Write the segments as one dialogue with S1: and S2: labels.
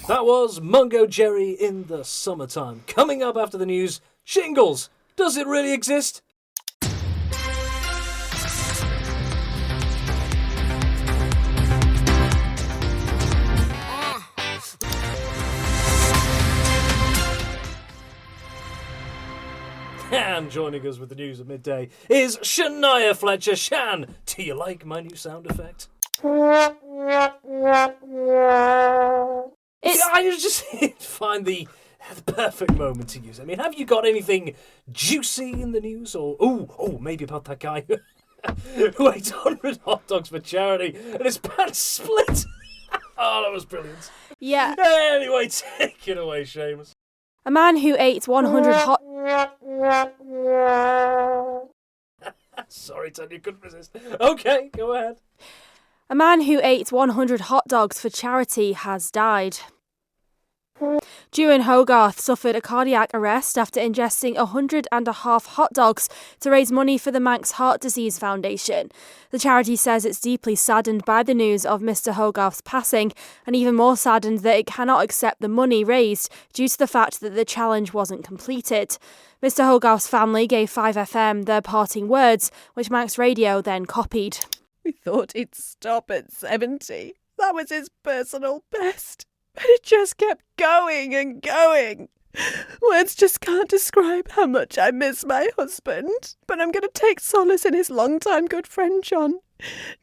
S1: That was Mungo Jerry in the Summertime. Coming up after the news, shingles. Does it really exist? And joining us with the news at midday is Shania Fletcher. Shan, do you like my new sound effect? I just find the perfect moment to use. I mean, have you got anything juicy in the news? Or maybe about that guy who ate 100 hot dogs for charity and his pants split? Oh, that was brilliant.
S2: Yeah.
S1: Anyway, take it away, Seamus.
S2: A man who ate 100 hot...
S1: Sorry, Tanya, couldn't resist. Okay, go ahead.
S2: A man who ate 100 hot dogs for charity has died. Drew in Hogarth suffered a cardiac arrest after ingesting 100.5 hot dogs to raise money for the Manx Heart Disease Foundation. The charity says it's deeply saddened by the news of Mr Hogarth's passing and even more saddened that it cannot accept the money raised due to the fact that the challenge wasn't completed. Mr Hogarth's family gave 5FM their parting words, which Manx Radio then copied.
S3: We thought he'd stop at 70. That was his personal best. But it just kept going and going. Words just can't describe how much I miss my husband. But I'm going to take solace in his long-time good friend, John.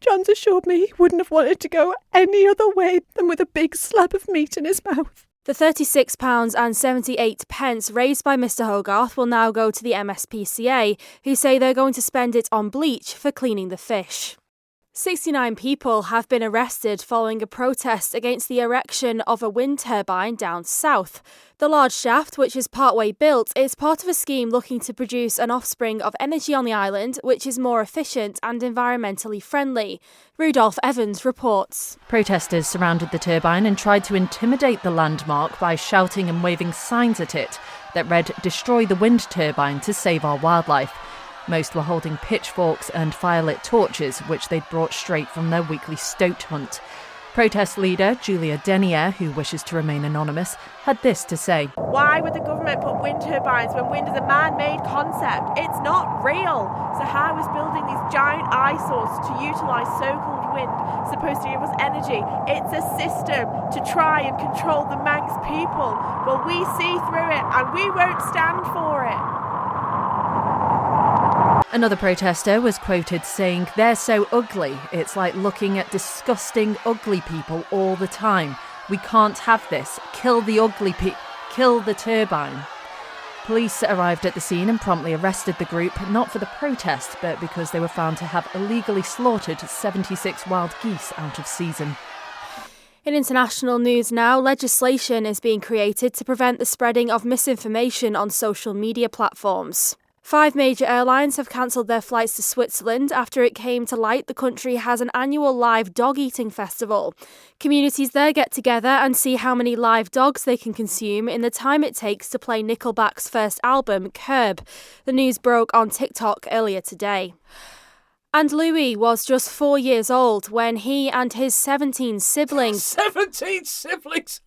S3: John's assured me he wouldn't have wanted to go any other way than with a big slab of meat in his mouth.
S2: The £36.78 raised by Mr Hogarth will now go to the MSPCA, who say they're going to spend it on bleach for cleaning the fish. 69 people have been arrested following a protest against the erection of a wind turbine down south. The large shaft, which is partway built, is part of a scheme looking to produce an offspring of energy on the island, which is more efficient and environmentally friendly. Rudolph Evans reports.
S4: Protesters surrounded the turbine and tried to intimidate the landmark by shouting and waving signs at it that read, "Destroy the wind turbine to save our wildlife." Most were holding pitchforks and firelit torches, which they'd brought straight from their weekly stoat hunt. Protest leader Julia Denier, who wishes to remain anonymous, had this to say.
S5: Why would the government put wind turbines when wind is a man-made concept? It's not real. So how is building these giant eyesores to utilise so-called wind supposed to give us energy? It's a system to try and control the Manx people. Well, we see through it and we won't stand for it.
S4: Another protester was quoted saying, "They're so ugly, it's like looking at disgusting, ugly people all the time. We can't have this. Kill the ugly kill the turbine." Police arrived at the scene and promptly arrested the group, not for the protest, but because they were found to have illegally slaughtered 76 wild geese out of season.
S2: In international news now, legislation is being created to prevent the spreading of misinformation on social media platforms. 5 major airlines have cancelled their flights to Switzerland after it came to light the country has an annual live dog-eating festival. Communities there get together and see how many live dogs they can consume in the time it takes to play Nickelback's first album, Curb. The news broke on TikTok earlier today. And Louis was just 4 years old when he and his 17 siblings...
S1: 17 siblings?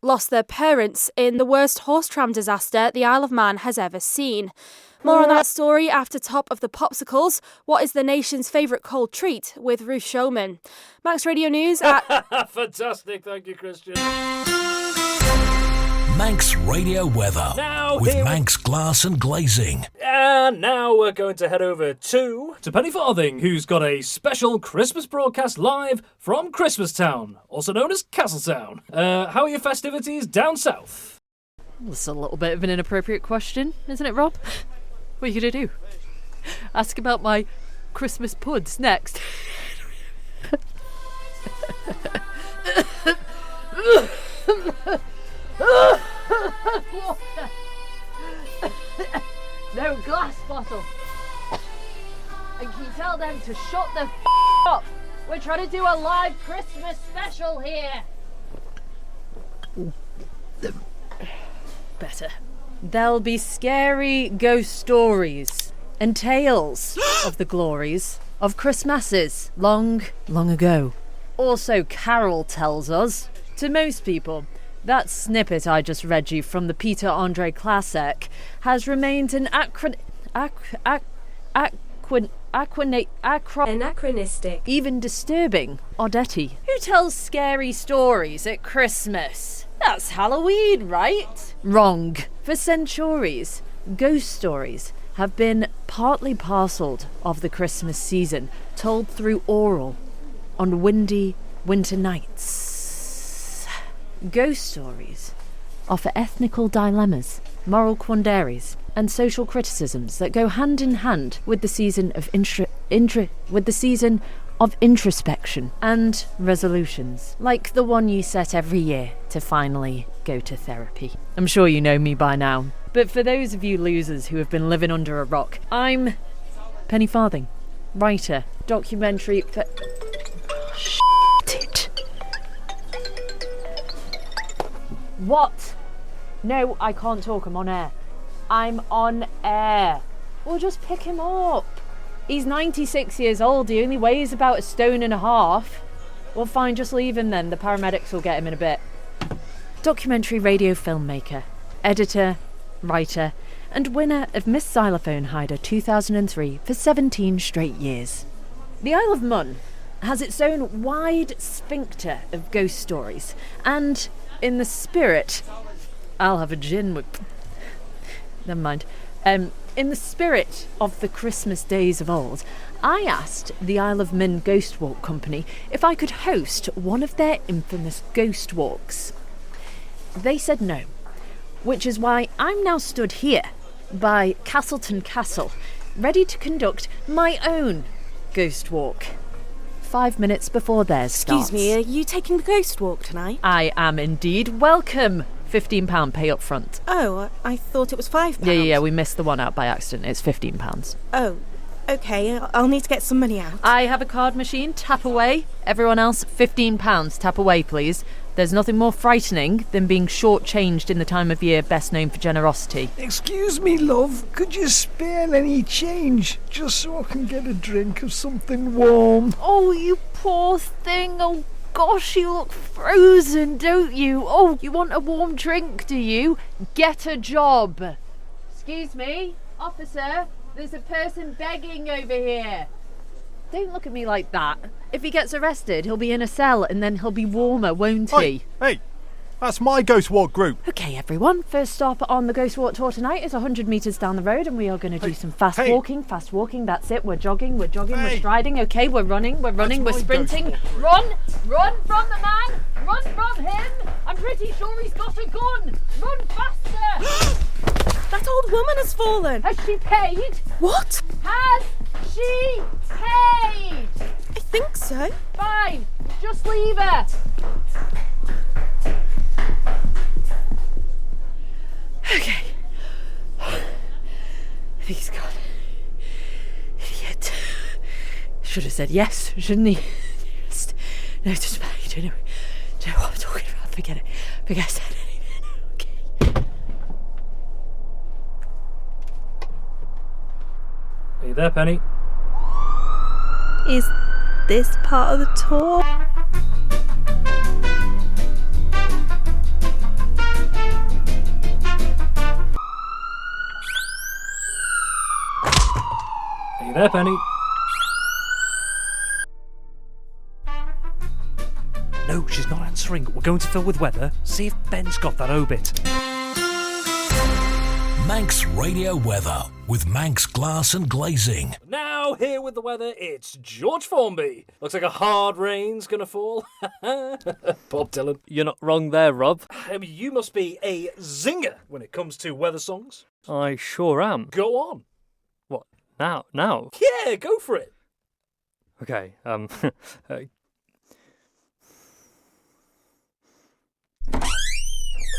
S2: lost their parents in the worst horse tram disaster the Isle of Man has ever seen. More on that story after Top of the Popsicles. What is the nation's favourite cold treat? With Ruth Showman. Max Radio News at...
S1: Fantastic, thank you, Christian.
S6: Manx Radio Weather with Manx Glass and Glazing.
S1: And now we're going to head over to Penny Farthing, who's got a special Christmas broadcast live from Christmastown, also known as Castletown. How are your festivities down south?
S4: That's a little bit of an inappropriate question, isn't it, Rob? What are you going to do? Ask about my Christmas puds next. No glass bottle. And can you tell them to shut the up? We're trying to do a live Christmas special here. Better. There'll be scary ghost stories and tales of the glories of Christmases long, long ago. Or so Carol tells us. To most people, that snippet I just read you from the Peter Andre classic has remained an
S7: anachronistic,
S4: even disturbing oddity. Who tells scary stories at Christmas? That's Halloween, right? Wrong. For centuries, ghost stories have been partly parcelled of the Christmas season, told through oral on windy winter nights. Ghost stories offer ethnical dilemmas, moral quandaries, and social criticisms that go hand in hand with the season of introspection and resolutions, like the one you set every year to finally go to therapy. I'm sure you know me by now, but for those of you losers who have been living under a rock, I'm Penny Farthing, writer, documentary. Shit. What? No, I can't talk. I'm on air. I'm on air. We'll just pick him up. He's 96 years old. He only weighs about 1.5 stones. Well, fine, just leave him then. The paramedics will get him in a bit. Documentary radio filmmaker, editor, writer, and winner of Miss Xylophone Hider 2003 for 17 straight years. The Isle of Man has its own wide sphincter of ghost stories, and in the spirit... I'll have a gin with... Never mind. In the spirit of the Christmas days of old, I asked the Isle of Man Ghost Walk Company if I could host one of their infamous ghost walks. They said no, which is why I'm now stood here by Castletown Castle, ready to conduct my own ghost walk. 5 minutes before theirs starts.
S7: Excuse me, are you taking the ghost walk tonight?
S4: I am indeed. Welcome. £15 pay up front.
S7: Oh, I thought it was £5.
S4: Yeah, we missed the one out by accident. It's £15.
S7: Oh, okay, I'll need to get some money out.
S4: I have a card machine. Tap away. Everyone else, £15. Tap away, please. There's nothing more frightening than being shortchanged in the time of year best known for generosity.
S8: Excuse me, love, could you spare any change, just so I can get a drink of something warm?
S4: Oh, you poor thing. Oh, gosh, you look frozen, don't you? Oh, you want a warm drink, do you? Get a job. Excuse me, officer, there's a person begging over here. Don't look at me like that. If he gets arrested, he'll be in a cell and then he'll be warmer, won't he?
S9: Hey, that's my Ghost Walk group.
S4: Okay, everyone, first stop on the Ghost Walk tour tonight is 100 metres down the road, and we are going to do some fast walking, that's it. We're jogging, we're striding, okay, we're running, we're sprinting. Run from the man, run from him. I'm pretty sure he's got a gun. Run faster.
S7: That old woman has fallen.
S4: Has she paid?
S7: What?
S4: Has she paid?
S7: I think so.
S4: Fine, just leave her. Okay. He's gone. Idiot. Should have said yes, shouldn't he? No, it doesn't matter. You don't know what I'm talking about. Forget it. Forget I said anything. Okay.
S1: Are you there, Penny?
S7: Is this part of the tour?
S1: Are you there, Penny? No, she's not answering. We're going to fill with weather. See if Ben's got that obit.
S6: Manx Radio Weather with Manx Glass and Glazing.
S1: Now, here with the weather, it's George Formby. Looks like a hard rain's going to fall. Bob Dylan.
S10: You're not wrong there, Rob.
S1: I mean, you must be a zinger when it comes to weather songs.
S10: I sure am.
S1: Go on.
S10: What? Now?
S1: Yeah, go for it.
S10: Okay,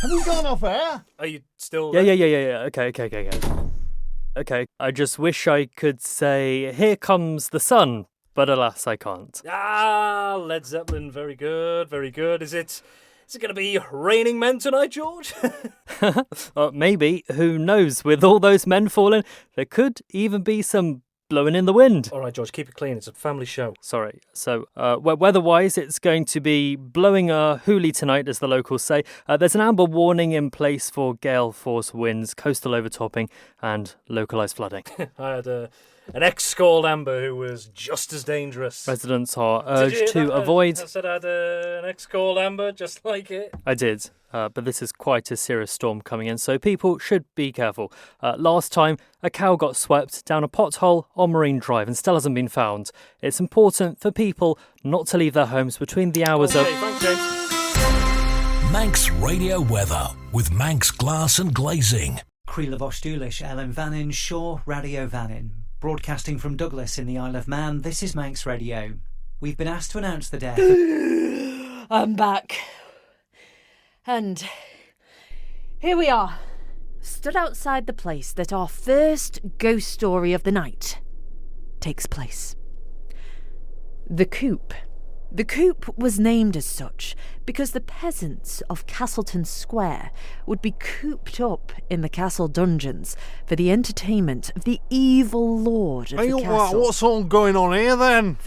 S8: Have we gone off air?
S1: Are you still...
S10: Yeah. Okay, I just wish I could say, here comes the sun, but alas, I can't.
S1: Ah, Led Zeppelin, very good, very good. Is it going to be raining men tonight, George?
S10: Maybe, who knows, with all those men falling, there could even be some blowing in the wind.
S1: All right, George, keep it clean. It's a family show.
S10: Sorry. So, weather-wise, it's going to be blowing a hoolie tonight, as the locals say. There's an amber warning in place for gale force winds, coastal overtopping, and localised flooding.
S1: I had an ex-called Amber who was just as dangerous.
S10: Residents are urged to avoid...
S1: I said I had an ex-called Amber, just like it.
S10: I did. But this is quite a serious storm coming in, so people should be careful. Last time, a cow got swept down a pothole on Marine Drive and still hasn't been found. It's important for people not to leave their homes between the hours of...
S1: Thanks, James.
S6: Manx Radio Weather with Manx Glass and Glazing.
S11: Creelavosh Dúlish, Ellen Vannin, Shaw, Radio Vannin. Broadcasting from Douglas in the Isle of Man, this is Manx Radio. We've been asked to announce the death...
S4: I'm back. And here we are, stood outside the place that our first ghost story of the night takes place. The Coop. The Coop was named as such because the peasants of Castletown Square would be cooped up in the castle dungeons for the entertainment of the evil lord of the castle.
S9: What's all going on here then?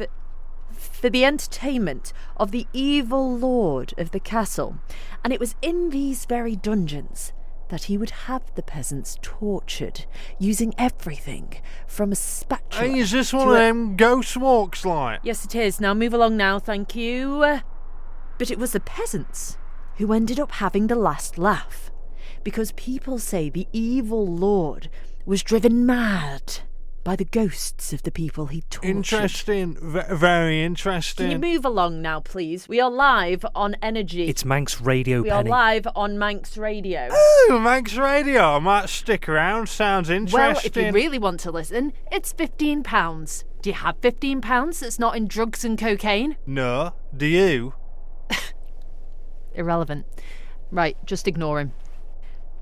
S4: For the entertainment of the evil lord of the castle. And it was in these very dungeons that he would have the peasants tortured, using everything from a spatula.
S9: Hey, is this one of them ghost walks like?
S4: Yes, it is. Now move along now, thank you. But it was the peasants who ended up having the last laugh, because people say the evil lord was driven mad by the ghosts of the people he tortured.
S9: Interesting. Very interesting.
S4: Can you move along now, please? We are live on Energy.
S1: It's Manx Radio,
S4: We
S1: Penny.
S4: are live on Manx Radio.
S9: Oh, Manx Radio. I might stick around. Sounds interesting.
S4: Well, if you really want to listen, it's £15. Do you have £15 that's not in drugs and cocaine?
S9: No. Do you?
S4: Irrelevant. Right, just ignore him.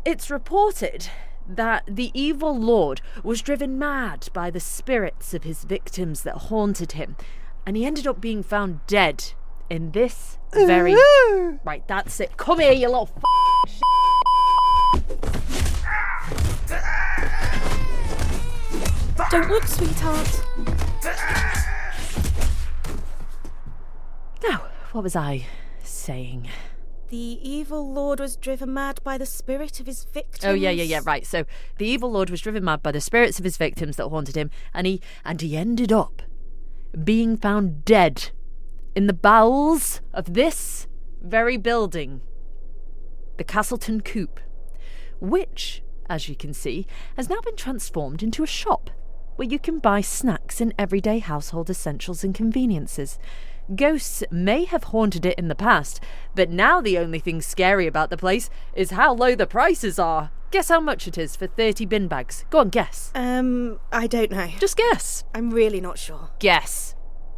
S4: It's reported that the evil lord was driven mad by the spirits of his victims that haunted him, and he ended up being found dead in this very... Right, that's it. Come here, you little
S2: Don't look, sweetheart.
S4: Now, what was I saying?
S7: The evil lord was driven mad by the spirit of his victims.
S4: Oh, yeah, right. So the evil lord was driven mad by the spirits of his victims that haunted him, and he ended up being found dead in the bowels of this very building, the Castletown Coop, which, as you can see, has now been transformed into a shop where you can buy snacks and everyday household essentials and conveniences. Ghosts may have haunted it in the past, but now the only thing scary about the place is how low the prices are. Guess how much it is for 30 bin bags. Go on, guess.
S7: I don't know.
S4: Just guess.
S7: I'm really not sure.
S4: Guess.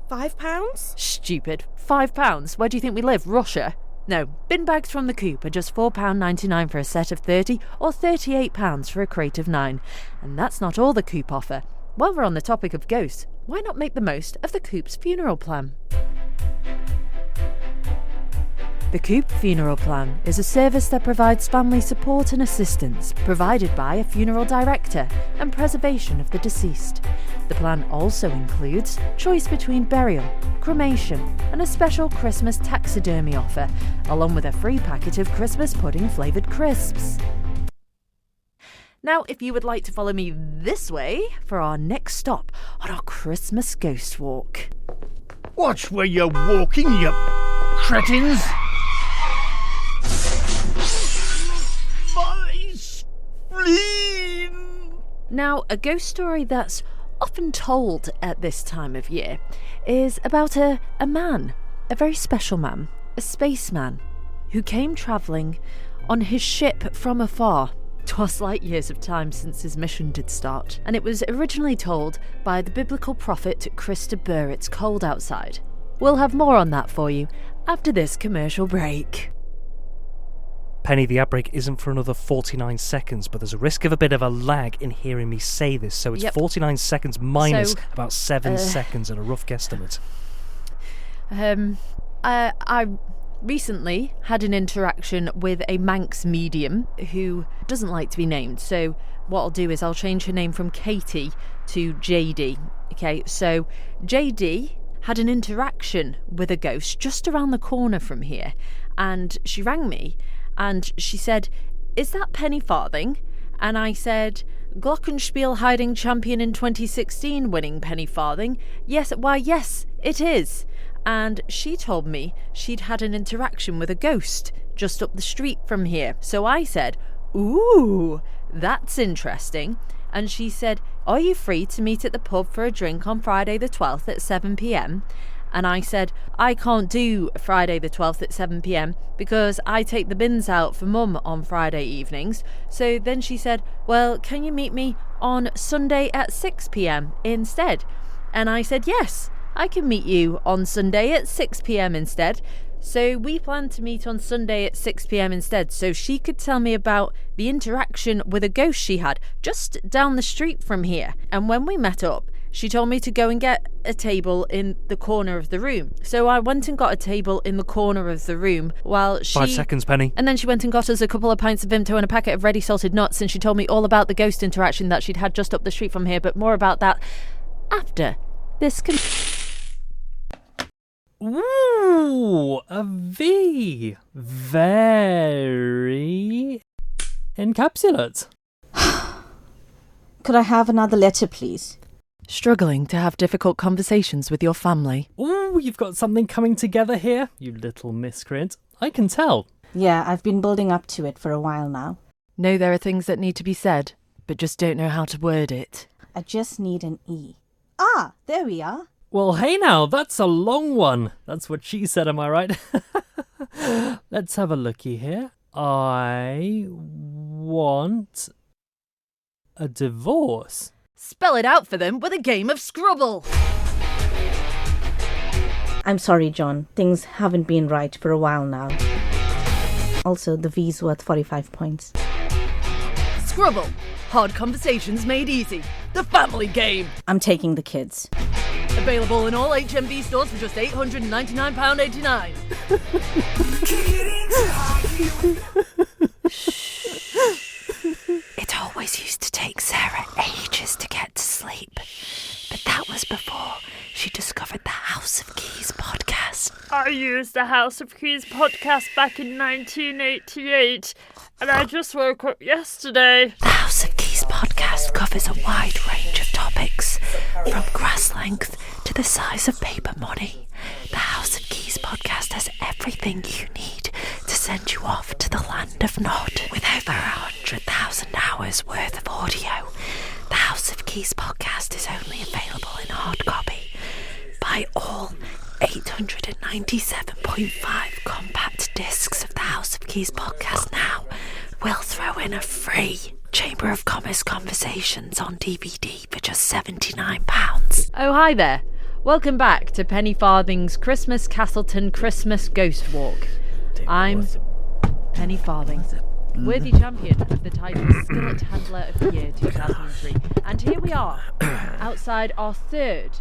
S7: £5?
S4: Stupid. £5? Where do you think we live? Russia? No, bin bags from the Coop are just £4.99 for a set of 30 or £38 for a crate of 9. And that's not all the Coop offer. While we're on the topic of ghosts, why not make the most of the Coop's funeral plan? The Coop Funeral Plan is a service that provides family support and assistance provided by a funeral director and preservation of the deceased. The plan also includes choice between burial, cremation and a special Christmas taxidermy offer, along with a free packet of Christmas pudding flavoured crisps. Now, if you would like to follow me this way for our next stop on our Christmas ghost walk.
S8: Watch where you're walking, you cretins! My spleen!
S4: Now, a ghost story that's often told at this time of year is about a man, a very special man, a spaceman, who came travelling on his ship from afar. 'Twas light years of time since his mission did start, and it was originally told by the biblical prophet Krista Burr. It's cold outside. We'll have more on that for you after this commercial break.
S1: Penny, the outbreak isn't for another 49 seconds, but there's a risk of a bit of a lag in hearing me say this, so it's 49 seconds minus about 7 seconds at a rough guesstimate.
S4: I recently had an interaction with a Manx medium who doesn't like to be named, so what I'll do is I'll change her name from Katie to JD. Okay, so JD had an interaction with a ghost just around the corner from here, and she rang me and she said, "Is that Penny Farthing?" And I said, "Glockenspiel hiding champion in 2016 winning Penny Farthing. Yes, why yes, it is." And she told me she'd had an interaction with a ghost just up the street from here. So I said, "Ooh, that's interesting." And she said, "Are you free to meet at the pub for a drink on Friday the 12th at 7 p.m? And I said, "I can't do Friday the 12th at 7 p.m. because I take the bins out for Mum on Friday evenings." So then she said, "Well, can you meet me on Sunday at 6 p.m. instead?" And I said, "Yes, I can meet you on Sunday at 6 p.m. instead." So we planned to meet on Sunday at 6 p.m. instead, so she could tell me about the interaction with a ghost she had just down the street from here. And when we met up, she told me to go and get a table in the corner of the room. So I went and got a table in the corner of the room while she...
S10: 5 seconds, Penny.
S4: And then she went and got us a couple of pints of Vimto and a packet of ready salted nuts, and she told me all about the ghost interaction that she'd had just up the street from here, but more about that after this...
S10: Ooh, a V. Very encapsulate.
S12: Could I have another letter, please?
S4: Struggling to have difficult conversations with your family.
S10: Ooh, you've got something coming together here, you little miscreant. I can tell.
S12: Yeah, I've been building up to it for a while now.
S4: Know there are things that need to be said, but just don't know how to word it.
S12: I just need an E. Ah, there we are.
S10: Well, hey now, that's a long one. That's what she said, am I right? Let's have a looky here. I want a divorce.
S4: Spell it out for them with a game of Scrabble.
S12: I'm sorry, John. Things haven't been right for a while now. Also, the V's worth 45 points.
S4: Scrabble. Hard conversations made easy. The family game.
S12: I'm taking the kids.
S4: Available in all HMV stores for just £899.89.
S13: It always used to take Sarah ages to get to sleep. But that was before she discovered the House of Keys podcast.
S14: I used the House of Keys podcast back in 1988, and I just woke up yesterday.
S13: The House of Keys podcast covers a wide range of topics, from grass length to the size of paper money. The House of Keys podcast has everything you need to send you off to the land of Nod. With over 100,000 hours worth of audio, the House of Keys podcast is only available in hard copy. Buy all 897.5 compact discs of the House of Keys podcast now. We'll throw in a free Chamber of Commerce Conversations on DVD for just £79.
S4: Oh, hi there. Welcome back to Penny Farthing's Christmas Castletown Christmas Ghost Walk. I'm Penny Farthing, worthy champion of the title Skillet Handler of the Year 2003. And here we are, outside our third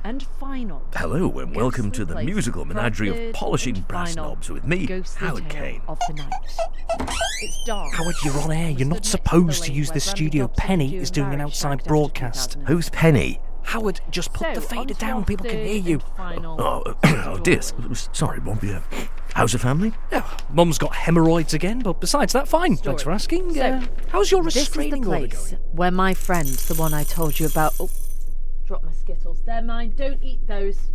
S4: and final.
S15: Hello and welcome to the musical menagerie of polishing brass knobs with me, Howard Kane.
S4: Of the night. It's dark.
S1: Howard, you're on air. You're not supposed to use this studio. Penny is doing an outside broadcast.
S15: Who's Penny?
S1: Howard, just put the fader down. People can hear you.
S15: Oh dear. Sorry, Mum. How's the family?
S1: Oh, Mum's got hemorrhoids again, but besides that, fine. Thanks for asking. How's your restraining order going?
S4: This is the place where my friend, the one I told you about... Oh, drop my Skittles. They're mine. Don't eat those.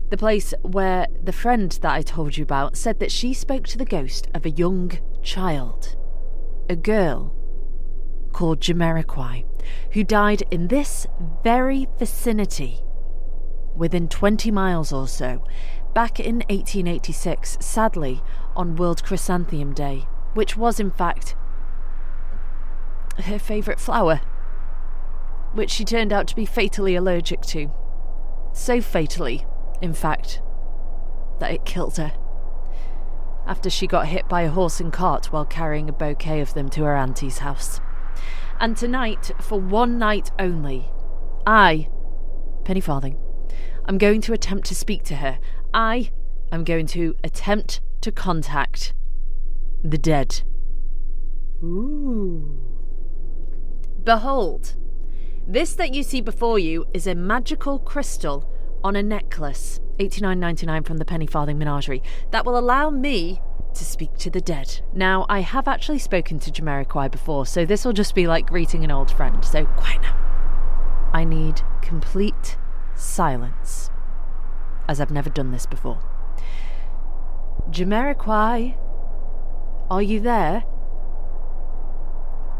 S4: The place where the friend that I told you about said that she spoke to the ghost of a young child. A girl called Jamiroquai, who died in this very vicinity within 20 miles or so, back in 1886, sadly, on World Chrysanthemum Day, which was, in fact, her favourite flower, which she turned out to be fatally allergic to. So fatally, in fact, that it killed her. After she got hit by a horse and cart while carrying a bouquet of them to her auntie's house. And tonight, for one night only, I, Penny Farthing, I'm going to attempt to speak to her. I am going to attempt to contact the dead. Ooh. Behold, This that you see before you is a magical crystal on a necklace, $89.99 from the Penny Farthing Menagerie, that will allow me to speak to the dead. Now, I have actually spoken to Jamiroquai before, so this will just be like greeting an old friend, so quiet now. I need complete silence, as I've never done this before. Jamiroquai, are you there?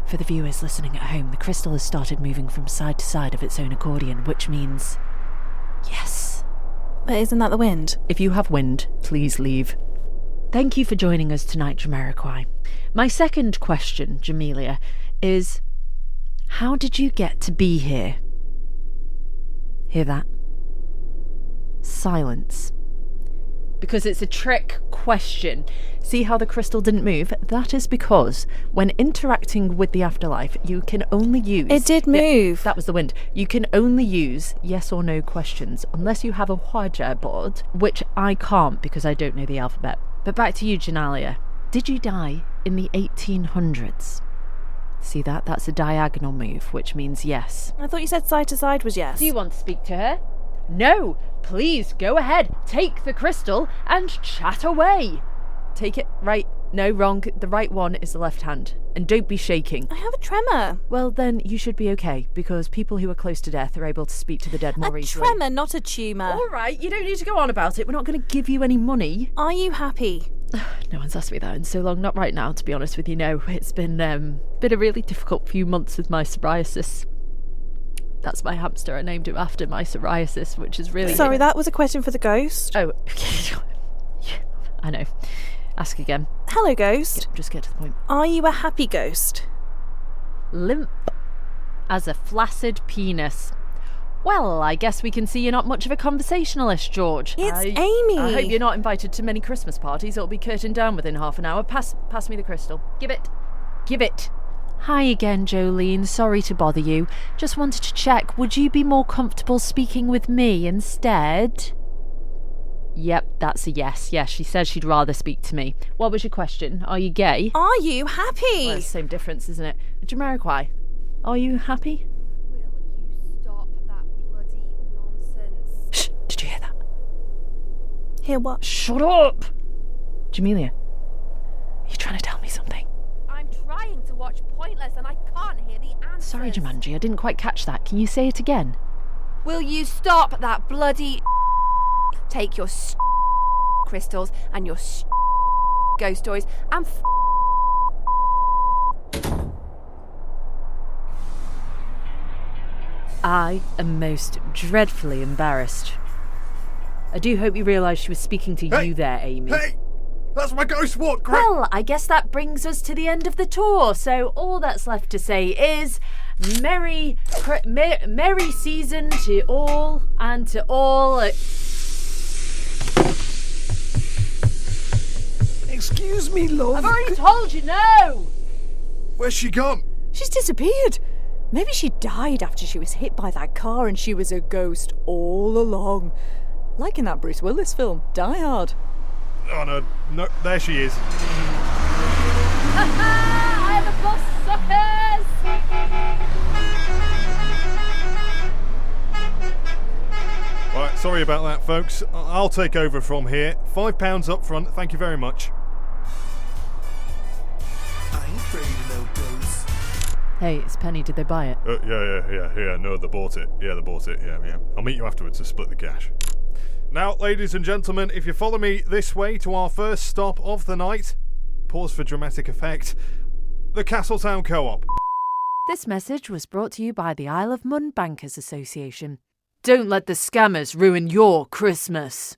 S4: For the viewers listening at home, the crystal has started moving from side to side of its own accordion, which means yes.
S3: But isn't that the wind?
S4: If you have wind, please leave. Thank you for joining us tonight, Jamiroquai. My second question, Jamelia, is how did you get to be here? Hear that? Silence. Because it's a trick question. See how the crystal didn't move? That is because when interacting with the afterlife, you can only use...
S3: It did move.
S4: Yeah, that was the wind. You can only use yes or no questions unless you have a Ouija board, which I can't because I don't know the alphabet. But back to you, Janalia. Did you die in the 1800s? See that? That's a diagonal move, which means yes.
S3: I thought you said side to side was yes.
S4: Do you want to speak to her? No, please go ahead. Take the crystal and chat away. Take it right. No, wrong. The right one is the left hand. And don't be shaking.
S3: I have a tremor.
S4: Well, then you should be okay, because people who are close to death are able to speak to the dead more easily.
S3: A tremor, not a tumour.
S4: All right, you don't need to go on about it. We're not going to give you any money.
S3: Are you happy?
S4: No one's asked me that in so long. Not right now, to be honest with you. No, it's been a really difficult few months with my psoriasis. That's my hamster. I named him after my psoriasis, which is really...
S3: Sorry, that was a question for the ghost.
S4: Oh, yeah, I know. Ask again.
S3: Hello, ghost.
S4: Yeah, just get to the point.
S3: Are you a happy ghost?
S4: Limp as a flaccid penis. Well, I guess we can see you're not much of a conversationalist, George.
S3: It's Amy.
S4: I hope you're not invited to many Christmas parties. It'll be curtained down within half an hour. Pass me the crystal. Give it. Hi again, Jolene. Sorry to bother you. Just wanted to check, would you be more comfortable speaking with me instead? Yep, that's a yes. Yes, she says she'd rather speak to me. What was your question? Are you gay?
S3: Are you happy?
S4: Well, it's the same difference, isn't it? Jamiroquai, are you happy?
S2: Will you stop that bloody nonsense?
S4: Shh, did you hear that?
S3: Hear what?
S4: Shut up! Jamelia, are you trying to tell me something?
S2: I'm trying to watch Pointless and I can't hear the answers.
S4: Sorry, Jumanji, I didn't quite catch that. Can you say it again?
S2: Will you stop that bloody... Take your crystals and your ghost stories and
S4: I am most dreadfully embarrassed. I do hope you realise she was speaking to you there, Amy.
S16: Hey! That's my ghost walk, great!
S4: Well, I guess that brings us to the end of the tour, so all that's left to say is merry season to all, and to all...
S8: Excuse me, love.
S4: I've already told you no!
S16: Where's she gone?
S3: She's disappeared. Maybe she died after she was hit by that car and she was a ghost all along. Like in that Bruce Willis film, Die Hard.
S16: Oh, no, there she is.
S4: Ha ha! I have a boss, suckers!
S16: Right, sorry about that, folks. I'll take over from here. £5 up front, thank you very much.
S17: I ain't afraid of no ghosts.
S4: Hey, it's Penny. Did they buy it?
S16: Yeah. No, they bought it. Yeah, they bought it. Yeah. I'll meet you afterwards to split the cash. Now, ladies and gentlemen, if you follow me this way to our first stop of the night, pause for dramatic effect, the Castletown Co-op.
S4: This message was brought to you by the Isle of Man Bankers Association. Don't let the scammers ruin your Christmas.